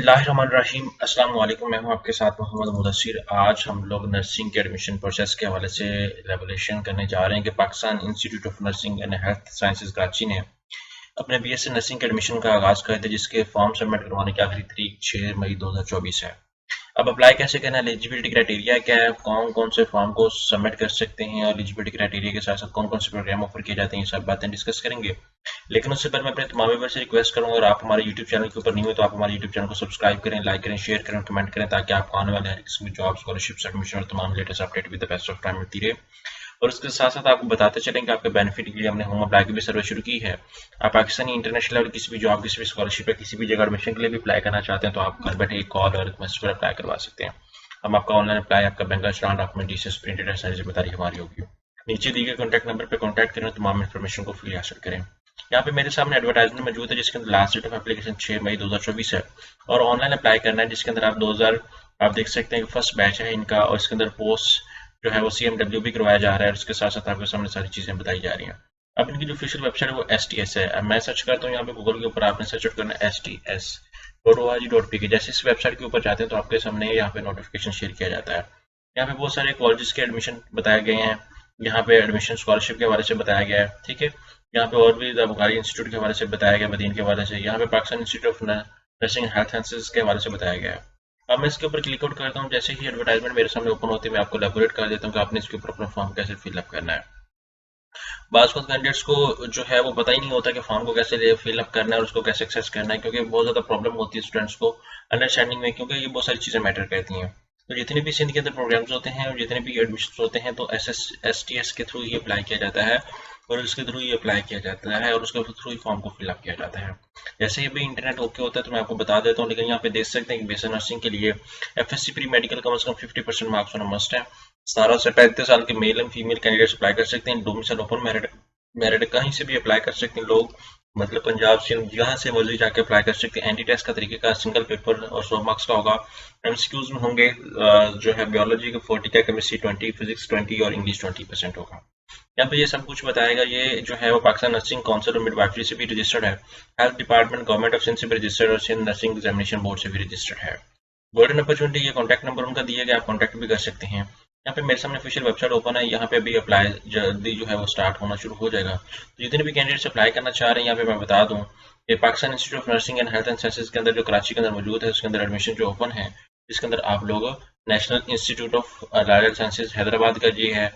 बिस्मिल्लाहिर्रहमानिर्रहीम। अस्सलाम वालेकुम। मैं हूं आपके साथ मोहम्मद मुदस्सिर। आज हम लोग नर्सिंग के एडमिशन प्रोसेस के हवाले से रेवोल्यूशन करने जा रहे हैं कि Pakistan institute of nursing and health sciences Karachi ने अपने बीएससी नर्सिंग के एडमिशन का आगाज़ कर दिया, जिसके फॉर्म सबमिट करवाने की आखिरी तारीख 6 मई 2024 है। अब अप्लाई कैसे करना है, एलिजिबिलिटी क्राइटेरिया क्या है, कौन कौन से फॉर्म को सबमिट कर सकते हैं और एलिजिबिलिटी क्राइटेरिया के साथ साथ कौन कौन से प्रोग्राम ऑफर किए जाते हैं, ये सब बातें डिस्कस करेंगे। लेकिन उससे पहले मैं अपने तमाम व्यूअर्स से रिक्वेस्ट करूंगा, अगर आप हमारे यूट्यूब चैनल के ऊपर नहीं हो तो आप हमारे यूट्यूब चैनल को सब्सक्राइब करें, लाइक करें, शेयर करें, कमेंट करें, ताकि आपको आने वाले हर किस्म की जॉब, स्कॉलरशिप, एडमिशन और तमाम latest update with the best of time मिलती रहे। और उसके साथ साथ आपको बताते चलेंगे आपके बेनिफिट के लिए हमने होम अप्लाई की भी सर्विस शुरू की है। आप पाकिस्तानी इंटरनेशनल लेवल किसी भी जॉब, किसी भी स्कॉलरशिप या किसी भी जगह एडमिशन के लिए भी अप्लाई करना चाहते हैं तो आप घर बैठे एक कॉल और रिक्वेस्ट पर अप्लाई करवा सकते हैं। हम आपका ऑनलाइन अप्लाई, आपका बैंक का स्टांड, डॉक्यूमेंट, डीसीएस प्रिंटेड है, सारी जिम्मेदारी हमारी होगी। नीचे दिए गए कॉन्टैक्ट नंबर पर कॉन्टैक्ट करें, तमाम इन्फॉर्मेशन को फ्री हासिल करें। यहाँ पे मेरे सामने एडवर्टाइजमेंट मौजूद है, जिसके अंदर लास्ट डेट ऑफ एप्लीकेशन 6 मई 2024 है और ऑनलाइन अप्लाई करना है, जिसके अंदर आप देख सकते हैं कि फर्स्ट बैच है इनका और इसके अंदर पोस्ट जो है वो CMW भी करवाया जा रहा है और उसके साथ साथ आपके सामने सारी चीज़ें बताई जा रही हैं। अब इनकी जो ऑफिशियल वेबसाइट है वो STS है। अब मैं सर्च करता हूँ यहाँ पे गूगल के ऊपर, आपने सर्च करना है STS.org.pk। जैसे इस वेबसाइट के ऊपर जाते हैं तो आपके सामने यहाँ पे नोटिफिकेशन शेयर किया जाता है। यहाँ पे बहुत सारे कॉलेजेस के एडमिशन बताए गए हैं, यहाँ पे एडमिशन स्कॉलरशिप के हवाले से बताया गया है, ठीक है। यहाँ पे और भी बुखारी इंस्टीट्यूट के हवाले से बताया गया, मदीन के हवाले से, यहाँ पे Pakistan institute of nursing health sciences के हवाले से बताया गया है। अब मैं इसके ऊपर क्लिक आउट करता हूँ, जैसे ही एडवर्टाइजमेंट मेरे सामने ओपन होती है मैं आपको एलैबोरेट कर देता हूँ कि आपने इसके ऊपर अपना फॉर्म कैसे फिलअप करना है। बाज़ कैंडिडेट्स को जो है वो पता ही नहीं होता कि फॉर्म को कैसे फिलअप करना है और उसको कैसे एक्सेस करना है, क्योंकि बहुत ज़्यादा प्रॉब्लम होती है स्टूडेंट्स को अंडरस्टैंडिंग में, क्योंकि ये बहुत सारी चीज़ें मैटर करती हैं। तो जितने भी सिंध के अंदर प्रोग्राम्स होते हैं और जितने भी एडमिशन होते हैं तो STS के थ्रू ही अप्लाई किया जाता है और उसके थ्रू ही अप्लाई किया जाता है और उसके थ्रू ही फॉर्म को फिलअप किया जाता है। जैसे ही भी इंटरनेट ओके होता है तो मैं आपको बता देता हूँ, लेकिन यहाँ पे देख सकते हैं कि बीएससी नर्सिंग के लिए FSC प्री मेडिकल कम से कम 50% मार्क्स होना मस्ट है। 17 से 35 साल के male and female candidates apply कर सकते हैं। डोमिसाइल ओपन मेरिट कहीं से भी अप्लाई कर सकते हैं लोग, मतलब पंजाब से जहाँ से मर्जी जाके अप्लाई कर सकते हैं। एंटी टेस्ट का तरीके का सिंगल पेपर और 100 मार्क्स का होगा। MCQs में होंगे जो है बायोलॉजी के 40 का, केमिस्ट्री 20, फिजिक्स 20 और इंग्लिश 20% होगा। यहाँ पे ये सब कुछ बताएगा। ये जो है वो पाकिस्तान नर्सिंग काउंसिल और मिडवाइफरी से भी रजिस्टर्ड है, health department government of Sindh से भी रजिस्टर्ड और सिंध नर्सिंग एग्जामिनेशन बोर्ड से भी रजिस्टर्ड है। गोल्डन अपॉर्चुनिटी, ये कॉन्टैक्ट नंबर उनका दिया गया, आप कॉन्टैक्ट भी कर सकते हैं। यहाँ पे मेरे सामने ऑफिशियल वेबसाइट ओपन है, यहाँ पे भी अप्लाई जल्दी जो है वो स्टार्ट होना शुरू हो जाएगा। तो जितने भी कैंडिडेट्स अप्लाई करना चाह रहे हैं, यहाँ पे मैं बता दूँ कि Pakistan institute of nursing and health and sciences के अंदर जो कराची के अंदर मौजूद है उसके अंदर एडमिशन जो ओपन है, जिसके अंदर आप लोग national institute of life sciences Hyderabad का ये है,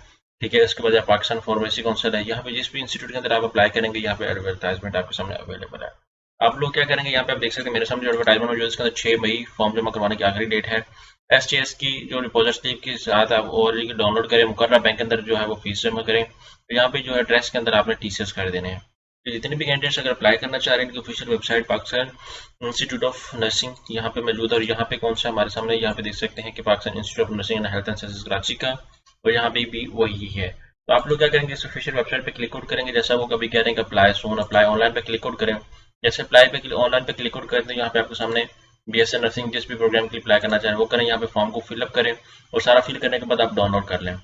ठीक है। इसके बाद पाकिस्तान फार्मेसी काउंसिल है। यहाँ पे जिस भी इंस्टीट्यूट के अंदर आप अप्लाई करेंगे यहाँ पे एडवर्टाइजमेंट आपके सामने अवेलेबल है। आप लोग क्या करेंगे, यहाँ पे आप देख सकते हैं मेरे सामने जो एडवर्टाइजमेंट मौजूद है इसके अंदर 6 मई फॉर्म जमा करवाने की आखिरी डेट है। STS की जो रिपोजिटरी के साथ आप और डाउनलोड करें, मुकर्रा बैंक के अंदर जो है वो फीस जमा करें। तो यहाँ पे जो है एड्रेस के अंदर आपने TCS कर देने हैं। तो जितने भी कैंडिडेट्स अगर अप्लाई करना चाह रहे हैं, इनकी official website Pakistan institute of nursing यहाँ पे मौजूद है और यहाँ पे कौन सा हमारे सामने यहाँ पे देख सकते हैं कि Pakistan institute of nursing and health and sciences Karachi का, और यहाँ पे भी वही है। तो आप लोग क्या करेंगे, इस ऑफिशियल वेबसाइट पे क्लिक आउट करेंगे, जैसा वो कभी कह रहे हैं अप्लाई सून, अप्लाई ऑनलाइन पे क्लिक आउट करें। जैसे अप्लाई पे ऑनलाइन पे क्लिक आउट करते हैं, यहाँ पे आपके सामने BSc नर्सिंग जिस भी प्रोग्राम के लिए अप्लाई करना चाहें वो करें, यहाँ पे फॉर्म को फिलअप करें और सारा फिल करने के बाद आप डाउनलोड कर लें।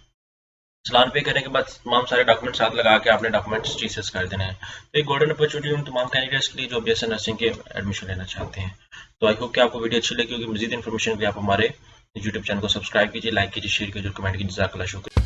चलान पे करने के बाद तमाम सारे डॉक्यूमेंट साथ लगा के आपने डॉक्यूमेंट्स TCS कर देना है। तो एक गोल्डन अपॉर्चुनिटी उन तमाम कैंडिडेट्स के लिए जो BSc नर्सिंग के एडमिशन लेना चाहते हैं। तो आई होप कि आपको वीडियो अच्छी लगी होगी। मजीद इन्फॉर्मेशन के लिए आप हमारे यूट्यूब चैनल को सब्सक्राइब कीजिए, लाइक कीजिए, शेयर कीजिए, कमेंट कीजिए। जज़ाकल्लाह, शुक्रिया।